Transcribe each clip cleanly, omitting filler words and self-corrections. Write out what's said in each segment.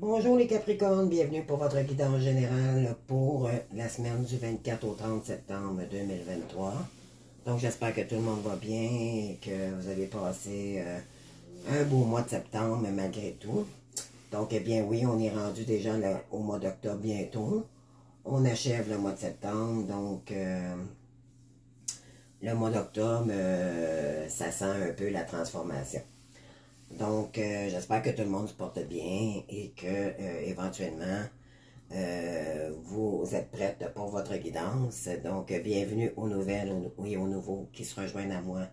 Bonjour les Capricornes, bienvenue pour votre guidance générale pour la semaine du 24 au 30 septembre 2023. Donc j'espère que tout le monde va bien et que vous avez passé un beau mois de septembre malgré tout. Donc eh bien oui, on est rendu déjà au mois d'octobre bientôt. On achève le mois de septembre, donc le mois d'octobre, ça sent un peu la transformation. Donc, j'espère que tout le monde se porte bien et que, éventuellement, vous êtes prête pour votre guidance. Donc, bienvenue aux nouvelles et aux nouveaux qui se rejoignent à moi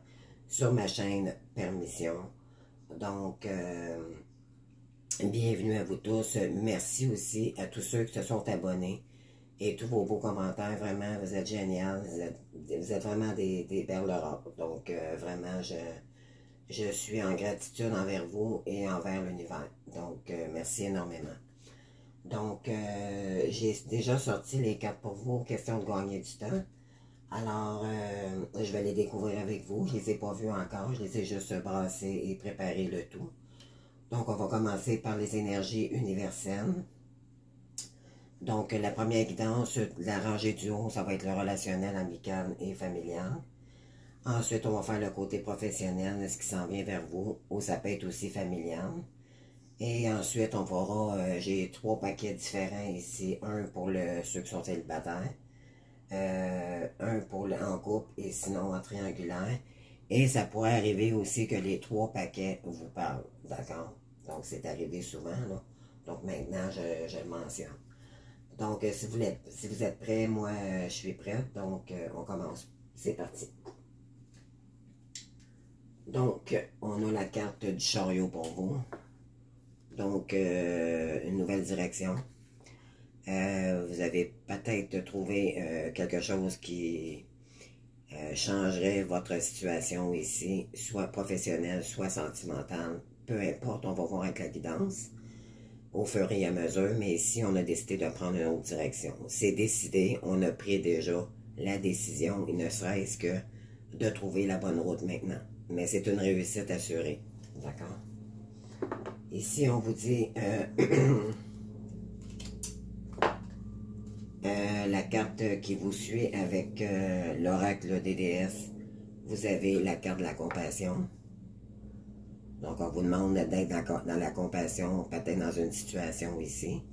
sur ma chaîne Permission. Donc, bienvenue à vous tous. Merci aussi à tous ceux qui se sont abonnés et tous vos beaux commentaires. Vraiment, vous êtes génial. Vous êtes vraiment des perles rares. Donc, vraiment, je suis en gratitude envers vous et envers l'univers. Donc, merci énormément. Donc, j'ai déjà sorti les cartes pour vous, question de gagner du temps. Alors, je vais les découvrir avec vous. Je ne les ai pas vues encore. Je les ai juste brassées et préparé le tout. Donc, on va commencer par les énergies universelles. Donc, la première guidance, la rangée du haut, ça va être le relationnel, amical et familial. Ensuite, on va faire le côté professionnel, ce qui s'en vient vers vous, ou ça peut être aussi familial. Et ensuite, on verra, j'ai 3 paquets différents ici. Un pour ceux qui sont célibataires, un pour en couple et sinon en triangulaire. Et ça pourrait arriver aussi que les 3 paquets vous parlent, d'accord? Donc, c'est arrivé souvent, là. Donc, maintenant, je le mentionne. Donc, si vous êtes prêts, moi, je suis prête. Donc, on commence. C'est parti. Donc, on a la carte du chariot pour vous. Donc, une nouvelle direction. Vous avez peut-être trouvé quelque chose qui changerait votre situation ici, soit professionnelle, soit sentimentale. Peu importe, on va voir avec la guidance au fur et à mesure. Mais ici, on a décidé de prendre une autre direction. C'est décidé, on a pris déjà la décision, il ne serait-ce que de trouver la bonne route maintenant. Mais c'est une réussite assurée. D'accord? Ici, on vous dit la carte qui vous suit avec l'oracle des déesses. Vous avez la carte de la compassion. Donc, on vous demande d'être dans la compassion, peut-être dans une situation ici.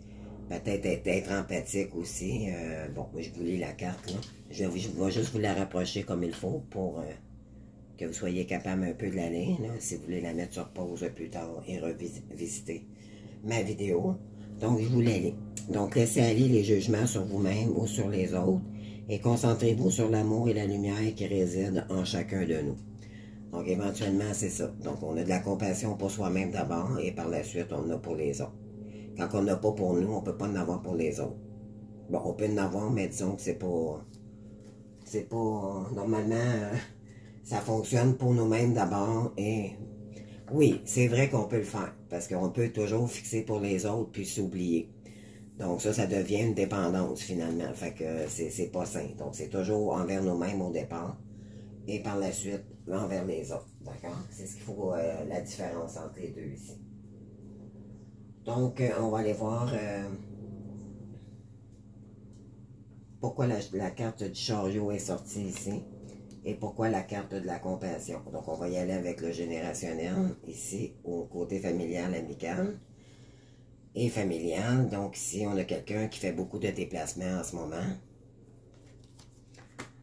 Peut-être être empathique aussi. Bon, je vous lis la carte, là. Je vais juste vous la rapprocher comme il faut pour que vous soyez capable un peu de la lire, là, si vous voulez la mettre sur pause plus tard et revisiter ma vidéo. Donc, je vous la lis. Donc, laissez aller les jugements sur vous-même ou sur les autres et concentrez-vous sur l'amour et la lumière qui résident en chacun de nous. Donc, éventuellement, c'est ça. Donc, on a de la compassion pour soi-même d'abord et par la suite, on en a pour les autres. Quand on n'a pas pour nous, on ne peut pas en avoir pour les autres. Bon, on peut en avoir, mais disons que c'est pas... Normalement, ça fonctionne pour nous-mêmes d'abord et... Oui, c'est vrai qu'on peut le faire, parce qu'on peut toujours fixer pour les autres puis s'oublier. Donc ça devient une dépendance finalement, fait que c'est pas sain. Donc c'est toujours envers nous-mêmes au départ, et par la suite envers les autres, d'accord? C'est ce qu'il faut, la différence entre les deux ici. Donc on va aller voir pourquoi la carte du chariot est sortie ici. Et pourquoi la carte de la compassion? Donc, on va y aller avec le générationnel, ici, au côté familial, amical et familial. Donc, ici, on a quelqu'un qui fait beaucoup de déplacements en ce moment.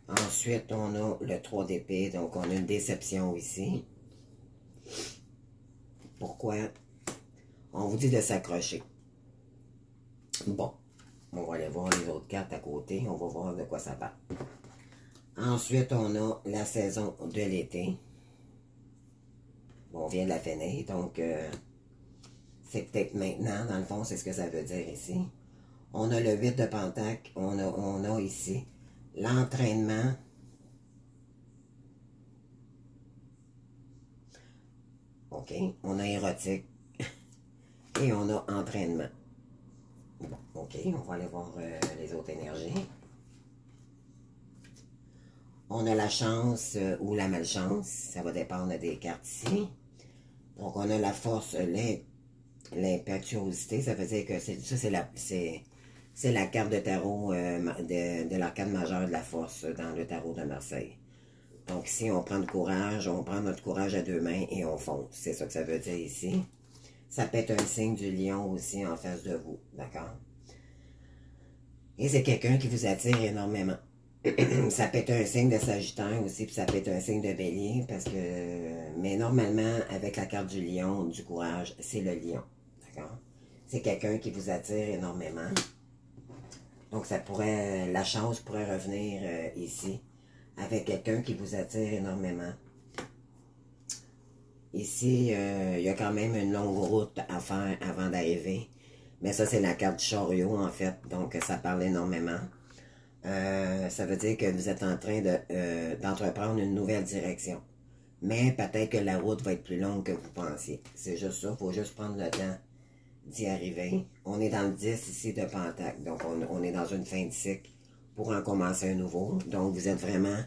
Ensuite, on a le 3 d'épée, donc on a une déception ici. Pourquoi? On vous dit de s'accrocher. Bon, on va aller voir les autres cartes à côté, on va voir de quoi ça parle. Ensuite, on a la saison de l'été. Bon, on vient de la finir, donc c'est peut-être maintenant, dans le fond, c'est ce que ça veut dire ici. On a le 8 de Pentacle, on a ici l'entraînement. OK, on a érotique et on a entraînement. Bon, OK, on va aller voir les autres énergies. On a la chance ou la malchance, ça va dépendre des cartes ici. Donc, on a la force, l'impétuosité, ça veut dire que ça, c'est la carte de tarot de l'arcane majeure de la force dans le tarot de Marseille. Donc ici, on prend du courage, on prend notre courage à deux mains et on fonce. C'est ça que ça veut dire ici. Ça peut être un signe du lion aussi en face de vous, d'accord? Et c'est quelqu'un qui vous attire énormément. Ça peut être un signe de Sagittaire aussi, puis ça peut être un signe de Bélier, parce que... Mais normalement, avec la carte du lion, du courage, c'est le lion, d'accord? C'est quelqu'un qui vous attire énormément. Donc, ça pourrait... La chance pourrait revenir ici, avec quelqu'un qui vous attire énormément. Ici, il y a quand même une longue route à faire avant d'arriver. Mais ça, c'est la carte du chariot, en fait, donc ça parle énormément. Ça veut dire que vous êtes en train d'entreprendre une nouvelle direction. Mais peut-être que la route va être plus longue que vous pensiez. C'est juste ça, il faut juste prendre le temps d'y arriver. On est dans le 10 ici de Pentacle, donc on est dans une fin de cycle pour en commencer un nouveau. Donc vous êtes vraiment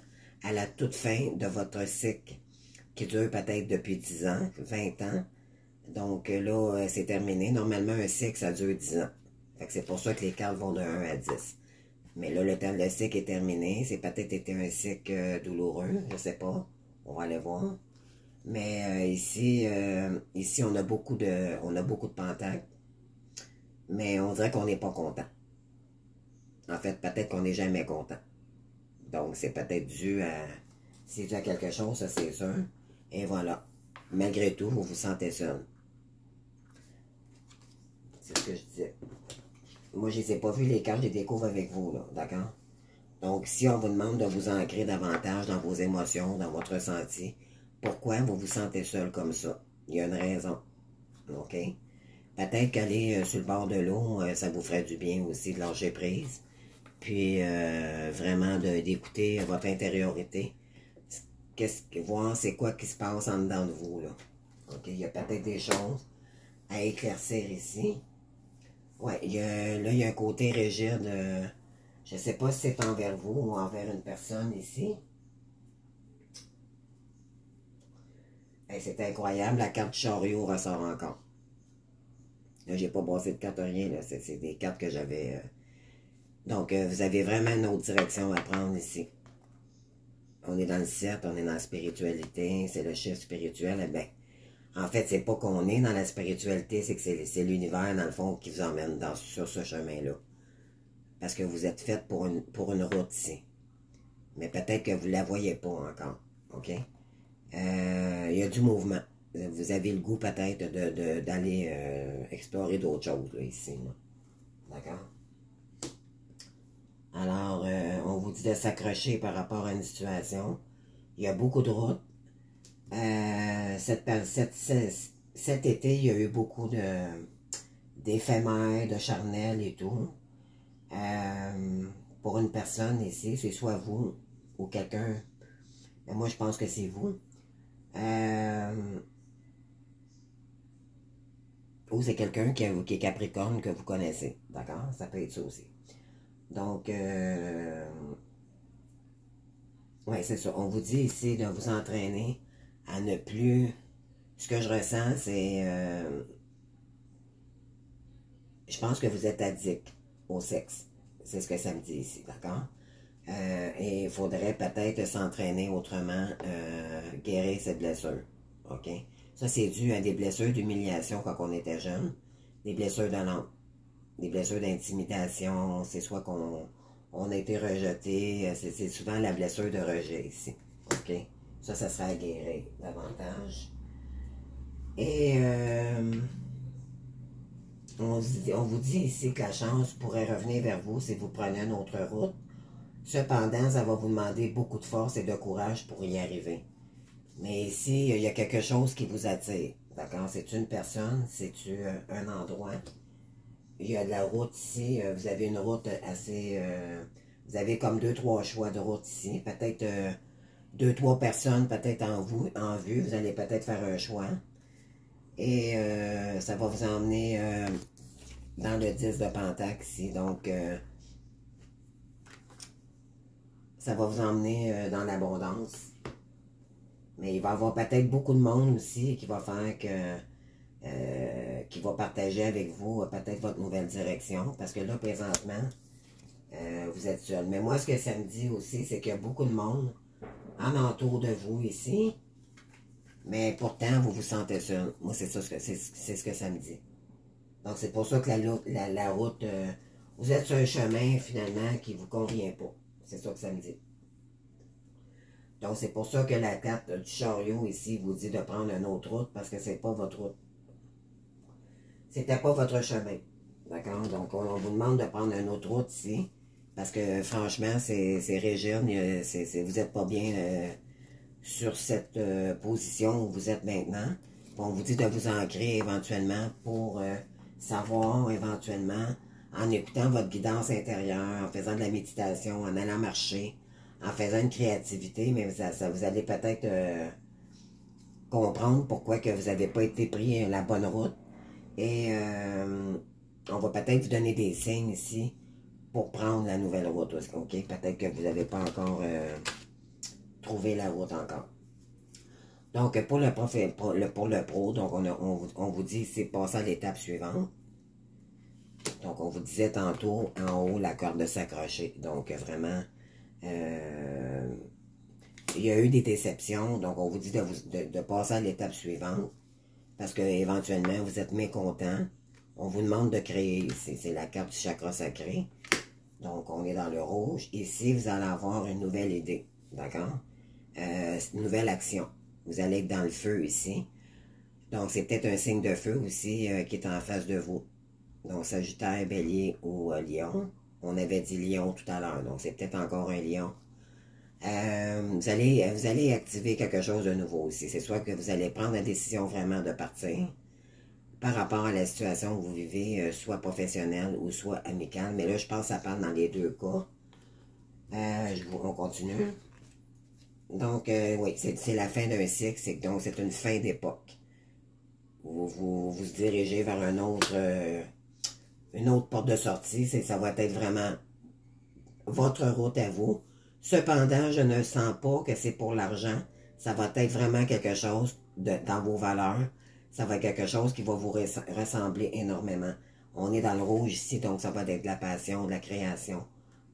à la toute fin de votre cycle qui dure peut-être depuis 10 ans, 20 ans. Donc là, c'est terminé. Normalement, un cycle, ça dure 10 ans. C'est pour ça que les cartes vont de 1 à 10. Mais là, le cycle est terminé. C'est peut-être été un cycle douloureux, je sais pas. On va aller voir. Mais ici, on a beaucoup de pentacles. Mais on dirait qu'on n'est pas content. En fait, peut-être qu'on n'est jamais content. Donc, c'est peut-être dû à... C'est dû à quelque chose, ça c'est sûr. Et voilà. Malgré tout, vous vous sentez seul. C'est ce que je disais. Moi, je ne les ai pas vus, les cartes, je les découvre avec vous, là, d'accord? Donc, si on vous demande de vous ancrer davantage dans vos émotions, dans votre ressenti, pourquoi vous vous sentez seul comme ça? Il y a une raison, ok? Peut-être qu'aller sur le bord de l'eau, ça vous ferait du bien aussi de lâcher prise, puis vraiment d'écouter votre intériorité. Voir c'est quoi qui se passe en dedans de vous, là. Ok, il y a peut-être des choses à éclaircir ici. Ouais, là, il y a un côté rigide. Je ne sais pas si c'est envers vous ou envers une personne ici. Hey, c'est incroyable, la carte chariot ressort encore. Là, j'ai pas bossé de carte rien, là. C'est des cartes que j'avais... Donc, vous avez vraiment une autre direction à prendre ici. On est dans le 7, on est dans la spiritualité, c'est le chiffre spirituel. Eh bien, en fait, c'est pas qu'on est dans la spiritualité, c'est que c'est l'univers, dans le fond, qui vous emmène sur ce chemin-là. Parce que vous êtes fait pour une route ici. Mais peut-être que vous ne la voyez pas encore. OK? Il y a du mouvement. Vous avez le goût peut-être d'aller explorer d'autres choses là, ici. D'accord? Alors, on vous dit de s'accrocher par rapport à une situation. Il y a beaucoup de routes. Cet été, il y a eu beaucoup d'éphémères, de charnel et tout. Pour une personne ici, c'est soit vous ou quelqu'un. Mais moi, je pense que c'est vous. Ou c'est quelqu'un qui est Capricorne que vous connaissez. D'accord? Ça peut être ça aussi. Donc, ouais, c'est ça. On vous dit ici de vous entraîner à ne plus... Ce que je ressens, c'est... je pense que vous êtes addict au sexe. C'est ce que ça me dit ici, d'accord? Et il faudrait peut-être s'entraîner autrement, guérir cette blessure. OK? Ça, c'est dû à des blessures d'humiliation quand on était jeune, des blessures de l'âme, des blessures d'intimidation. C'est soit qu'on a été rejeté, c'est souvent la blessure de rejet ici. OK? Ça serait à guérir davantage. Et on vous dit ici que la chance pourrait revenir vers vous si vous prenez une autre route. Cependant, ça va vous demander beaucoup de force et de courage pour y arriver. Mais ici, il y a quelque chose qui vous attire. D'accord? C'est une personne, c'est un endroit. Il y a de la route ici. Vous avez une route assez... vous avez comme 2-3 choix de route ici. Peut-être 2-3 personnes, peut-être en vue. Vous allez peut-être faire un choix. Et ça va vous emmener dans le 10 de Pentacle ici. Donc, ça va vous emmener dans l'abondance. Mais il va y avoir peut-être beaucoup de monde aussi qui va faire que qui va partager avec vous peut-être votre nouvelle direction. Parce que là, présentement, vous êtes seul. Mais moi, ce que ça me dit aussi, c'est qu'il y a beaucoup de monde en entour de vous ici. Mais pourtant, vous vous sentez seul. Moi, c'est ce que ça me dit. Donc, c'est pour ça que la route, vous êtes sur un chemin, finalement, qui ne vous convient pas. C'est ça que ça me dit. Donc, c'est pour ça que la carte du chariot, ici, vous dit de prendre une autre route, parce que c'est pas votre route. C'était pas votre chemin. D'accord? Donc, on vous demande de prendre une autre route ici, parce que, franchement, c'est rigide, vous n'êtes pas bien sur cette position où vous êtes maintenant. On vous dit de vous ancrer éventuellement pour savoir éventuellement, en écoutant votre guidance intérieure, en faisant de la méditation, en allant marcher, en faisant une créativité, mais vous allez peut-être comprendre pourquoi que vous n'avez pas été pris la bonne route. Et on va peut-être vous donner des signes ici pour prendre la nouvelle route. OK? Peut-être que vous n'avez pas encore trouvé la route encore. Donc, pour le pro, donc on vous dit c'est passer à l'étape suivante. Donc, on vous disait tantôt, en haut, la corde de s'accrocher. Donc, vraiment, il y a eu des déceptions. Donc, on vous dit de passer à l'étape suivante. Parce que éventuellement, vous êtes mécontent. On vous demande de créer. C'est la carte du chakra sacré. Donc, on est dans le rouge. Ici, vous allez avoir une nouvelle idée. D'accord? Une nouvelle action. Vous allez être dans le feu ici. Donc, c'est peut-être un signe de feu aussi qui est en face de vous. Donc, Sagittaire, Bélier ou Lion. On avait dit Lion tout à l'heure. Donc, c'est peut-être encore un Lion. Vous allez activer quelque chose de nouveau aussi. C'est soit que vous allez prendre la décision vraiment de partir par rapport à la situation que vous vivez, soit professionnelle ou soit amicale. Mais là, je pense que ça parle dans les deux cas. On continue. Donc, oui, c'est la fin d'un cycle. Donc, c'est une fin d'époque. Vous dirigez vers une autre porte de sortie. Ça va être vraiment votre route à vous. Cependant, je ne sens pas que c'est pour l'argent. Ça va être vraiment quelque chose dans vos valeurs. Ça va être quelque chose qui va vous ressembler énormément. On est dans le rouge ici, donc ça va être de la passion, de la création.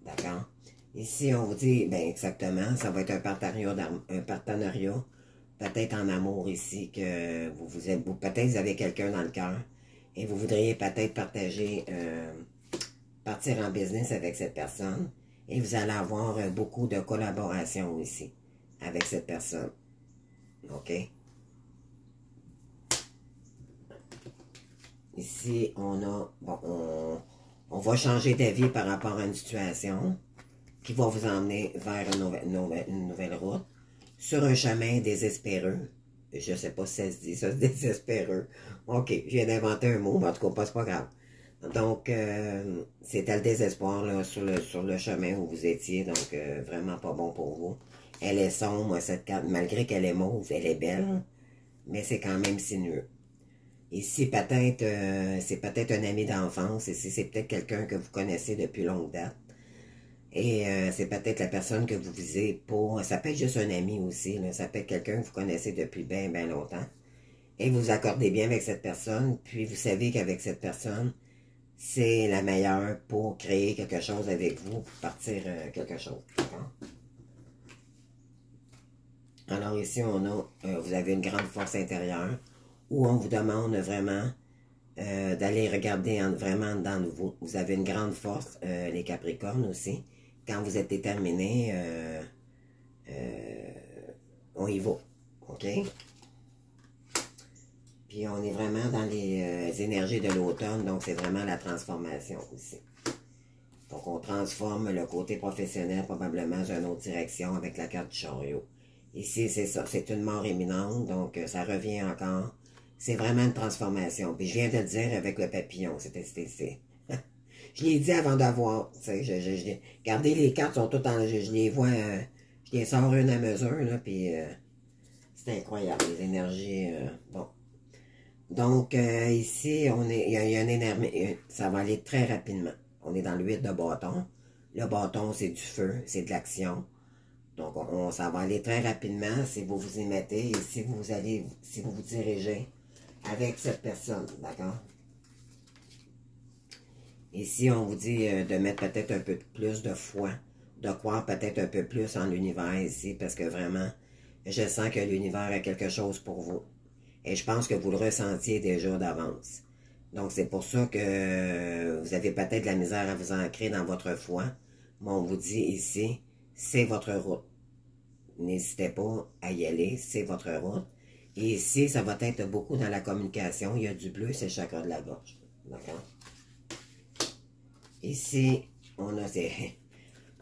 D'accord? Ici, on vous dit, ben exactement, ça va être un partenariat, peut-être en amour ici, que peut-être vous avez quelqu'un dans le cœur et vous voudriez peut-être partir en business avec cette personne. Et vous allez avoir beaucoup de collaboration ici avec cette personne. OK? Ici, on a... Bon, on va changer d'avis par rapport à une situation qui va vous emmener vers une nouvelle route sur un chemin désespéreux. Je ne sais pas si ça se dit, ça, désespéreux. OK, je viens d'inventer un mot, mais en tout cas, c'est pas grave. Donc, c'était le désespoir là, sur le chemin où vous étiez, donc vraiment pas bon pour vous. Elle est sombre, cette carte, malgré qu'elle est mauve, elle est belle, mais c'est quand même sinueux. Ici, peut-être, c'est peut-être un ami d'enfance, ici, c'est peut-être quelqu'un que vous connaissez depuis longue date. Et c'est peut-être la personne que vous visez pour, ça peut être juste un ami aussi, là, ça peut être quelqu'un que vous connaissez depuis bien, bien longtemps. Et vous vous accordez bien avec cette personne, puis vous savez qu'avec cette personne, c'est la meilleure pour créer quelque chose avec vous, pour partir quelque chose. Alors ici, on a, vous avez une grande force intérieure, où on vous demande vraiment d'aller regarder vraiment dans vous. Vous avez une grande force, les Capricornes aussi. Quand vous êtes déterminé, on y va. OK? Puis on est vraiment dans les énergies de l'automne, donc c'est vraiment la transformation ici. Donc on transforme le côté professionnel probablement dans une autre direction avec la carte du chariot. Ici, c'est ça, c'est une mort imminente, donc ça revient encore. C'est vraiment une transformation. Puis je viens de le dire avec le papillon, je l'ai dit avant d'avoir, tu sais, regardez, les cartes sont toutes en, je les vois, je les sors une à mesure, là, puis c'est incroyable, les énergies, bon. Donc, ici, il y a une énergie, ça va aller très rapidement. On est dans le 8 de bâton. Le bâton, c'est du feu, c'est de l'action. Donc, ça va aller très rapidement si vous vous y mettez et si vous vous dirigez avec cette personne, d'accord? Ici, on vous dit de mettre peut-être un peu plus de foi, de croire peut-être un peu plus en l'univers ici, parce que vraiment, je sens que l'univers a quelque chose pour vous. Et je pense que vous le ressentiez déjà d'avance. Donc, c'est pour ça que vous avez peut-être de la misère à vous ancrer dans votre foi. Mais on vous dit ici, c'est votre route. N'hésitez pas à y aller, c'est votre route. Et ici, ça va être beaucoup dans la communication. Il y a du bleu, c'est le chakra de la gorge. D'accord? Ici, on a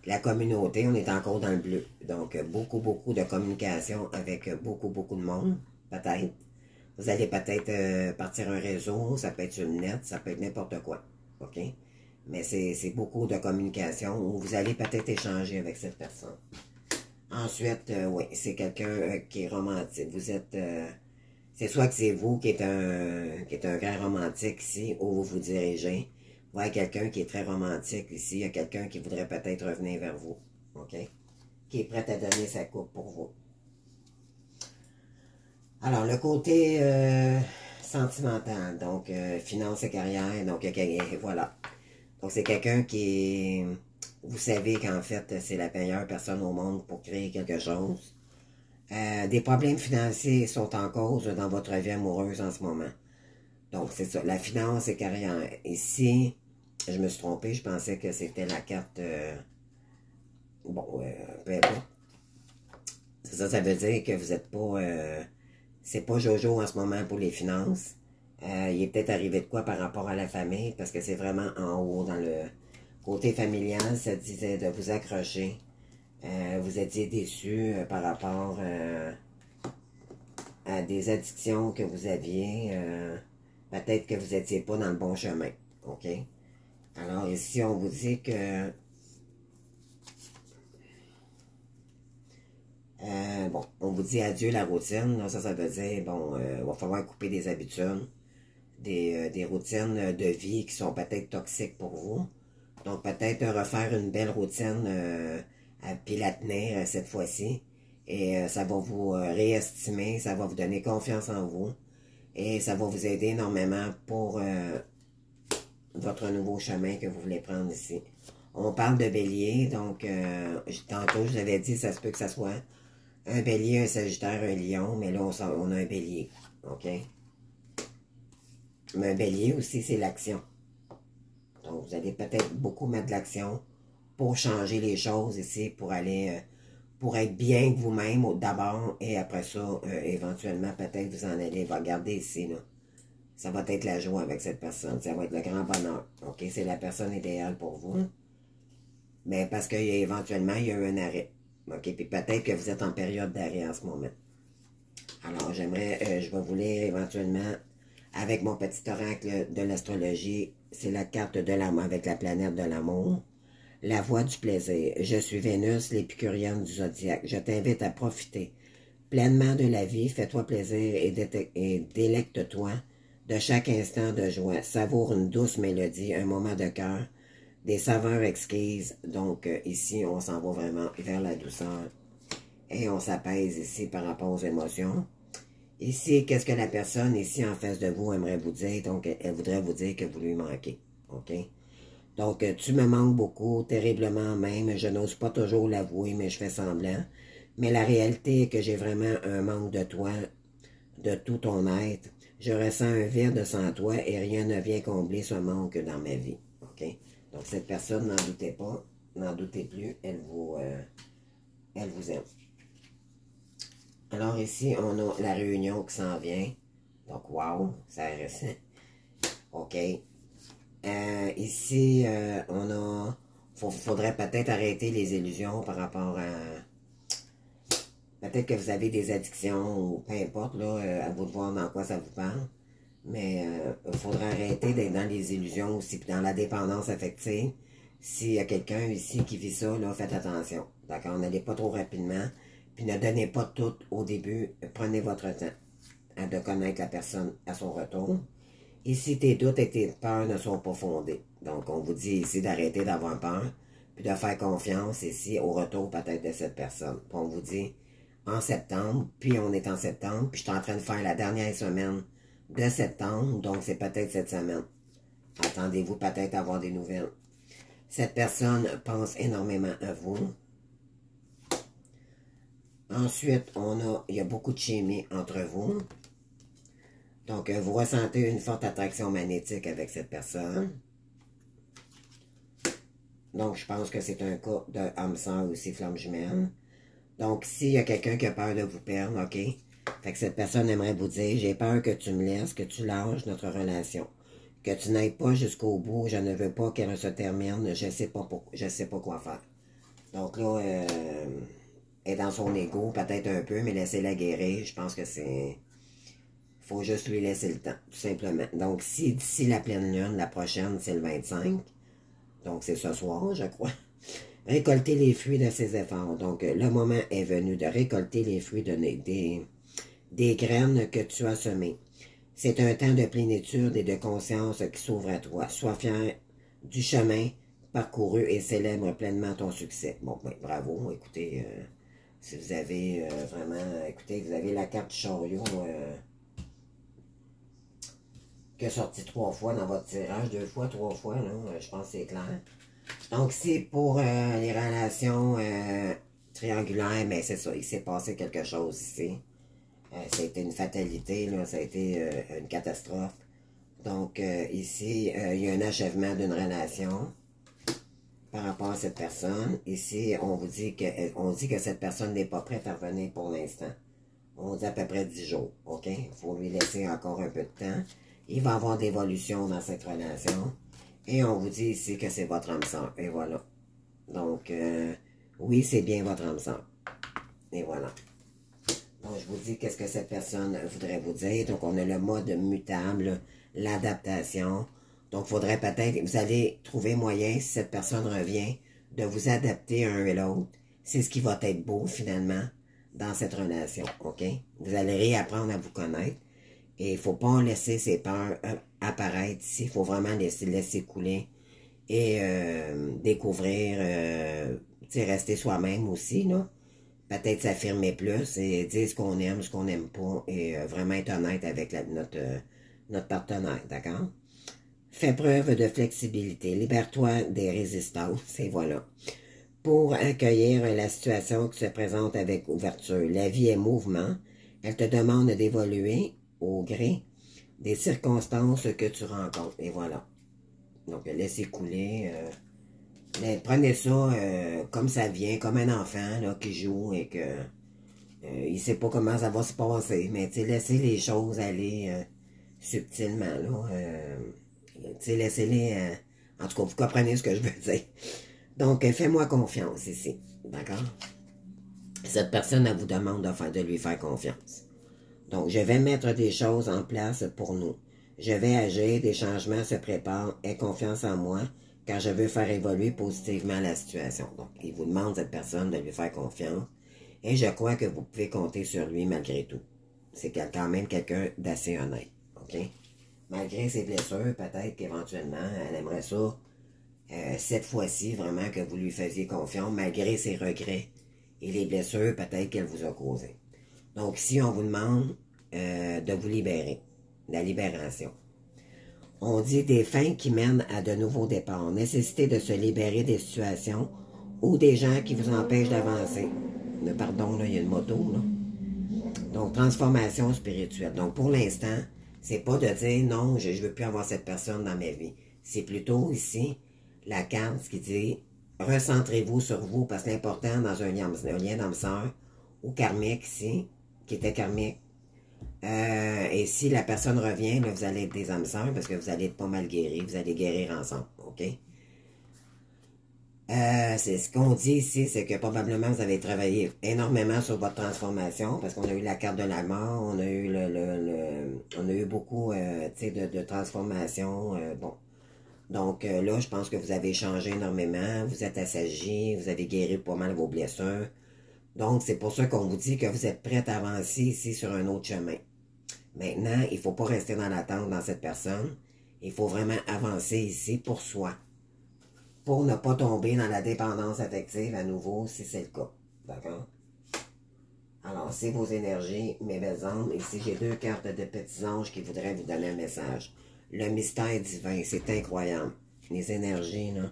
la communauté, on est encore dans le bleu. Donc, beaucoup de communication avec beaucoup de monde, peut-être. Vous allez peut-être partir un réseau, ça peut être sur le net, ça peut être n'importe quoi. OK? Mais c'est beaucoup de communication où vous allez peut-être échanger avec cette personne. Ensuite, oui, c'est quelqu'un qui est romantique. Vous êtes... c'est soit que c'est vous qui êtes un grand romantique ici, où vous vous dirigez. Ouais, quelqu'un qui est très romantique ici. Il y a quelqu'un qui voudrait peut-être revenir vers vous. OK? Qui est prêt à donner sa coupe pour vous. Alors, le côté sentimental, donc finance et carrière, donc voilà. Donc, c'est quelqu'un qui est... Vous savez qu'en fait, c'est la meilleure personne au monde pour créer quelque chose. Des problèmes financiers sont en cause dans votre vie amoureuse en ce moment. Donc, c'est ça, la finance et carrière. Ici, je me suis trompé, je pensais que c'était la carte... peu importe. C'est ça, ça veut dire que vous n'êtes pas... c'est pas Jojo en ce moment pour les finances. Il est peut-être arrivé de quoi par rapport à la famille, parce que c'est vraiment en haut dans le côté familial, ça disait de vous accrocher. Vous étiez déçu par rapport à des addictions que vous aviez. Peut-être que vous n'étiez pas dans le bon chemin. OK? Alors ici, on vous dit que... bon, on vous dit adieu la routine. Là, ça veut dire, bon, il va falloir couper des habitudes, des routines de vie qui sont peut-être toxiques pour vous. Donc, peut-être refaire une belle routine, puis la tenir cette fois-ci. Et ça va vous réestimer, ça va vous donner confiance en vous. Et ça va vous aider énormément pour votre nouveau chemin que vous voulez prendre ici. On parle de bélier, donc tantôt je vous avais dit, ça se peut que ça soit un bélier, un sagittaire, un lion, mais là on a un bélier, ok? Mais un bélier aussi, c'est l'action. Donc vous allez peut-être beaucoup mettre de l'action pour changer les choses ici, pour aller, pour être bien vous-même d'abord, et après ça, éventuellement, peut-être vous en allez, regarder ici, là. Ça va être la joie avec cette personne. Ça va être le grand bonheur. OK? C'est la personne idéale pour vous. Mais parce qu'éventuellement, il y a eu un arrêt. OK? Puis peut-être que vous êtes en période d'arrêt en ce moment. Alors, je vais vous lire éventuellement avec mon petit oracle de l'astrologie. C'est la carte de l'amour avec la planète de l'amour. La voie du plaisir. Je suis Vénus, l'épicurienne du zodiaque. Je t'invite à profiter pleinement de la vie. Fais-toi plaisir et délecte-toi de chaque instant de joie. Savoure une douce mélodie, un moment de cœur, des saveurs exquises. Donc, ici, on s'en va vraiment vers la douceur. Et on s'apaise ici par rapport aux émotions. Ici, qu'est-ce que la personne ici en face de vous aimerait vous dire? Donc, elle voudrait vous dire que vous lui manquez. OK? Donc, tu me manques beaucoup, terriblement même. Je n'ose pas toujours l'avouer, mais je fais semblant. Mais la réalité est que j'ai vraiment un manque de toi, de tout ton être. Je ressens un vide sans toi et rien ne vient combler ce manque dans ma vie. OK? Donc, cette personne, n'en doutez pas, n'en doutez plus, elle vous aime. Alors ici, on a la réunion qui s'en vient. Donc, wow, ça reste. OK. Ici, on a... faudrait peut-être arrêter les illusions par rapport à... Peut-être que vous avez des addictions ou peu importe, là, à vous de voir dans quoi ça vous parle. Mais il faudrait arrêter d'être dans les illusions aussi, puis dans la dépendance affective. S'il y a quelqu'un ici qui vit ça, là, faites attention. D'accord? N'allez pas trop rapidement. Puis ne donnez pas tout au début. Prenez votre temps de connaître la personne à son retour. Ici, tes doutes et tes peurs ne sont pas fondés. Donc, on vous dit ici d'arrêter d'avoir peur, puis de faire confiance ici au retour peut-être de cette personne. Puis on vous dit en septembre, puis on est en septembre, puis je suis en train de faire la dernière semaine de septembre, donc c'est peut-être cette semaine. Attendez-vous peut-être à avoir des nouvelles. Cette personne pense énormément à vous. Ensuite, il y a beaucoup de chimie entre vous. Donc, vous ressentez une forte attraction magnétique avec cette personne. Donc, je pense que c'est un cas de âme sœur aussi, flamme jumelle. Donc, s'il y a quelqu'un qui a peur de vous perdre, OK? Fait que cette personne aimerait vous dire, j'ai peur que tu me laisses, que tu lâches notre relation. Que tu n'ailles pas jusqu'au bout, je ne veux pas qu'elle se termine, je sais pas quoi faire. Donc là, elle est dans son ego, peut-être un peu, mais laissez-la guérir. Je pense que c'est... faut juste lui laisser le temps, tout simplement. Donc, si d'ici la pleine lune, la prochaine, c'est le 25, donc c'est ce soir, je crois, récolter les fruits de ses efforts. Donc, le moment est venu de récolter les fruits des graines que tu as semées. C'est un temps de plénitude et de conscience qui s'ouvre à toi. Sois fier du chemin parcouru et célèbre pleinement ton succès. Bon, ben, bravo. Écoutez, si vous avez vraiment... Écoutez, vous avez la carte chariot qui est sortie 3 fois dans votre tirage. 2 fois, 3 fois, là. Je pense que c'est clair. Donc, c'est pour les relations triangulaires, mais c'est ça. Il s'est passé quelque chose ici. Ça a été une fatalité, là, ça a été une catastrophe. Donc, ici, il y a un achèvement d'une relation par rapport à cette personne. Ici, on dit que cette personne n'est pas prête à revenir pour l'instant. On dit à peu près 10 jours, OK? Il faut lui laisser encore un peu de temps. Il va y avoir d'évolution dans cette relation. Et on vous dit ici que c'est votre âme sœur. Et voilà. Donc, oui, c'est bien votre âme sœur. Et voilà. Donc, je vous dis qu'est-ce que cette personne voudrait vous dire. Donc, on a le mode mutable, l'adaptation. Donc, il faudrait peut-être, vous allez trouver moyen, si cette personne revient, de vous adapter un et l'autre. C'est ce qui va être beau, finalement, dans cette relation, OK? Vous allez réapprendre à vous connaître. Et il ne faut pas laisser ses peurs apparaître ici. Il faut vraiment laisser couler et découvrir, rester soi-même aussi, là. Peut-être s'affirmer plus et dire ce qu'on n'aime pas et vraiment être honnête avec notre partenaire, d'accord? Fais preuve de flexibilité, libère-toi des résistances et voilà. Pour accueillir la situation qui se présente avec ouverture, la vie est mouvement, elle te demande d'évoluer au gré des circonstances que tu rencontres et voilà. Donc laissez couler... mais prenez ça comme ça vient, comme un enfant là, qui joue et que il sait pas comment ça va se passer. Mais laissez les choses aller subtilement. Laissez-les... en tout cas, vous comprenez ce que je veux dire. Donc, fais-moi confiance ici. D'accord? Cette personne, elle vous demande de lui faire confiance. Donc, je vais mettre des choses en place pour nous. Je vais agir, des changements se préparent, aie confiance en moi, car je veux faire évoluer positivement la situation. Donc, il vous demande, cette personne, de lui faire confiance. Et je crois que vous pouvez compter sur lui malgré tout. C'est quand même quelqu'un d'assez honnête. OK? Malgré ses blessures, peut-être qu'éventuellement, elle aimerait ça, cette fois-ci, vraiment, que vous lui faisiez confiance, malgré ses regrets et les blessures, peut-être qu'elle vous a causées. Donc, ici, on vous demande de vous libérer. La libération. On dit des fins qui mènent à de nouveaux départs. Nécessité de se libérer des situations ou des gens qui vous empêchent d'avancer. Pardon, là, il y a une moto, là. Donc, transformation spirituelle. Donc, pour l'instant, c'est pas de dire non, je ne veux plus avoir cette personne dans ma vie. C'est plutôt ici la carte qui dit recentrez-vous sur vous parce que l'important dans un lien d'âme sœur ou karmique ici, qui était karmique, et si la personne revient, là, vous allez être des âmes sœurs parce que vous allez être pas mal guéris. Vous allez guérir ensemble, OK? C'est ce qu'on dit ici, c'est que probablement vous avez travaillé énormément sur votre transformation parce qu'on a eu la carte de la mort, on a eu on a eu beaucoup de transformation. Bon. Donc là, je pense que vous avez changé énormément, vous êtes assagi, vous avez guéri pas mal vos blessures. Donc, c'est pour ça qu'on vous dit que vous êtes prête à avancer ici sur un autre chemin. Maintenant, il ne faut pas rester dans l'attente dans cette personne. Il faut vraiment avancer ici pour soi. Pour ne pas tomber dans la dépendance affective à nouveau, si c'est le cas. D'accord? Alors, c'est vos énergies, mes belles âmes. Ici, j'ai 2 cartes de petits anges qui voudraient vous donner un message. Le mystère divin, c'est incroyable. Les énergies, là.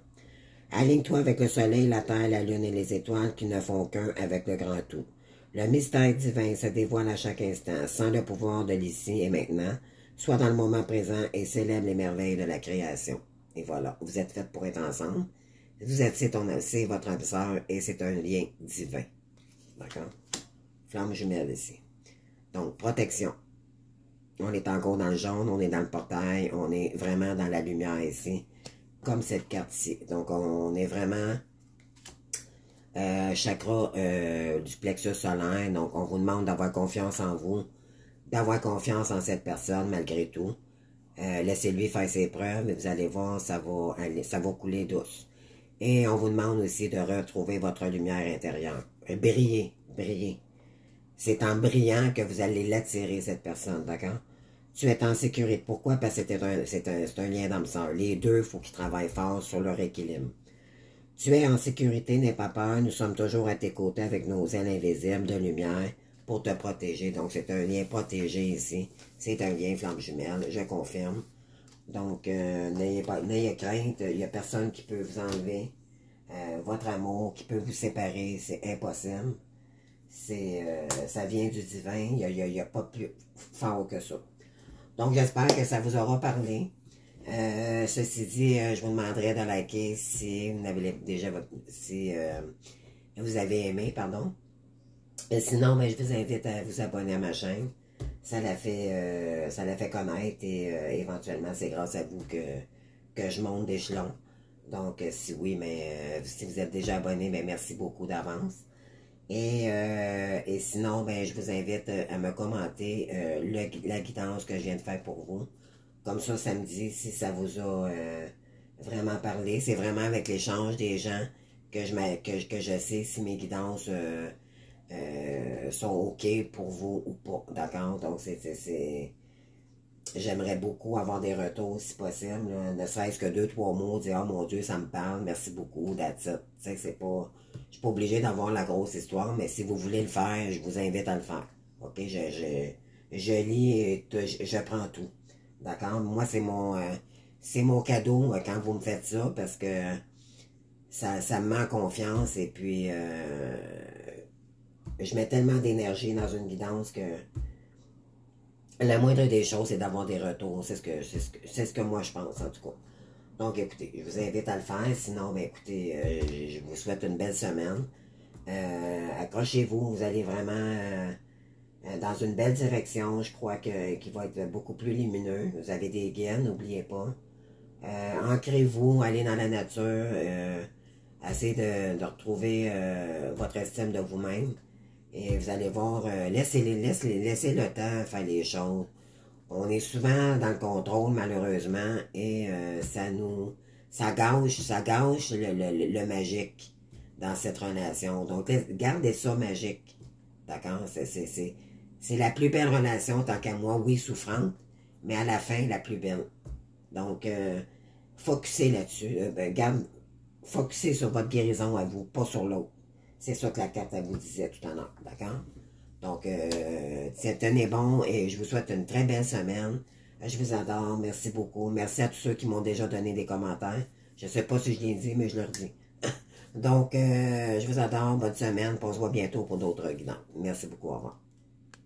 Aligne-toi avec le soleil, la terre, la lune et les étoiles qui ne font qu'un avec le grand tout. Le mystère divin se dévoile à chaque instant, sans le pouvoir de l'ici et maintenant. Sois dans le moment présent et célèbre les merveilles de la création. Et voilà, vous êtes faites pour être ensemble. Vous êtes, c'est votre âme sœur et c'est un lien divin. D'accord? Flamme jumelle ici. Donc, protection. On est encore dans le jaune, on est dans le portail, on est vraiment dans la lumière ici. Comme cette carte-ci. Donc, on est vraiment chakra du plexus solaire. Donc, on vous demande d'avoir confiance en vous, d'avoir confiance en cette personne malgré tout. Laissez-lui faire ses preuves et vous allez voir, ça va couler douce. Et on vous demande aussi de retrouver votre lumière intérieure. Briller, briller. C'est en brillant que vous allez l'attirer, cette personne, d'accord? Tu es en sécurité. Pourquoi? Parce que c'est un lien d'âme sœur. Les deux, il faut qu'ils travaillent fort sur leur équilibre. Tu es en sécurité, n'aie pas peur. Nous sommes toujours à tes côtés avec nos ailes invisibles de lumière pour te protéger. Donc, c'est un lien protégé ici. C'est un lien flamme jumelle, je confirme. Donc, n'ayez crainte. Il n'y a personne qui peut vous enlever votre amour, qui peut vous séparer. C'est impossible. Ça vient du divin. Il n'y a pas plus fort que ça. Donc, j'espère que ça vous aura parlé. Ceci dit, je vous demanderai de liker si vous avez déjà si vous avez aimé, pardon. Et sinon, ben, je vous invite à vous abonner à ma chaîne. Ça la fait connaître et éventuellement, c'est grâce à vous que je monte d'échelon. Donc, si oui, mais si vous êtes déjà abonné, ben, merci beaucoup d'avance. Et sinon, ben, je vous invite à me commenter la guidance que je viens de faire pour vous. Comme ça me dit si ça vous a vraiment parlé. C'est vraiment avec l'échange des gens que je sais si mes guidances sont OK pour vous ou pas. D'accord? Donc, j'aimerais beaucoup avoir des retours si possible. Là. Ne serait-ce que 2-3 mots, dire « Oh mon Dieu, ça me parle, merci beaucoup, that's it. » Tu sais, c'est pas... Je suis pas obligé d'avoir la grosse histoire, mais si vous voulez le faire, je vous invite à le faire. OK? Je lis et je prends tout. D'accord? Moi, c'est mon cadeau quand vous me faites ça, parce que ça me met en confiance et puis je mets tellement d'énergie dans une guidance que la moindre des choses, c'est d'avoir des retours. C'est ce que moi je pense, en tout cas. Donc, écoutez, je vous invite à le faire. Sinon, ben, écoutez, je vous souhaite une belle semaine. Accrochez-vous, vous allez vraiment dans une belle direction. Je crois qu'il va être beaucoup plus lumineux. Vous avez des guides, n'oubliez pas. Ancrez-vous, allez dans la nature. Essayez de retrouver votre estime de vous-même. Et vous allez voir, laissez le temps faire les choses. On est souvent dans le contrôle, malheureusement, et ça gâche le magique dans cette relation. Donc, gardez ça magique. D'accord? C'est la plus belle relation, tant qu'à moi, oui, souffrante, mais à la fin, la plus belle. Donc, focussez là-dessus. Focussez sur votre guérison à vous, pas sur l'autre. C'est ça que la carte vous disait tout à l'heure, d'accord? Donc, tenez bon et je vous souhaite une très belle semaine. Je vous adore, merci beaucoup. Merci à tous ceux qui m'ont déjà donné des commentaires. Je ne sais pas si je l'ai dit, mais je leur dis. Donc, je vous adore, bonne semaine, on se voit bientôt pour d'autres guidances. Merci beaucoup, au revoir.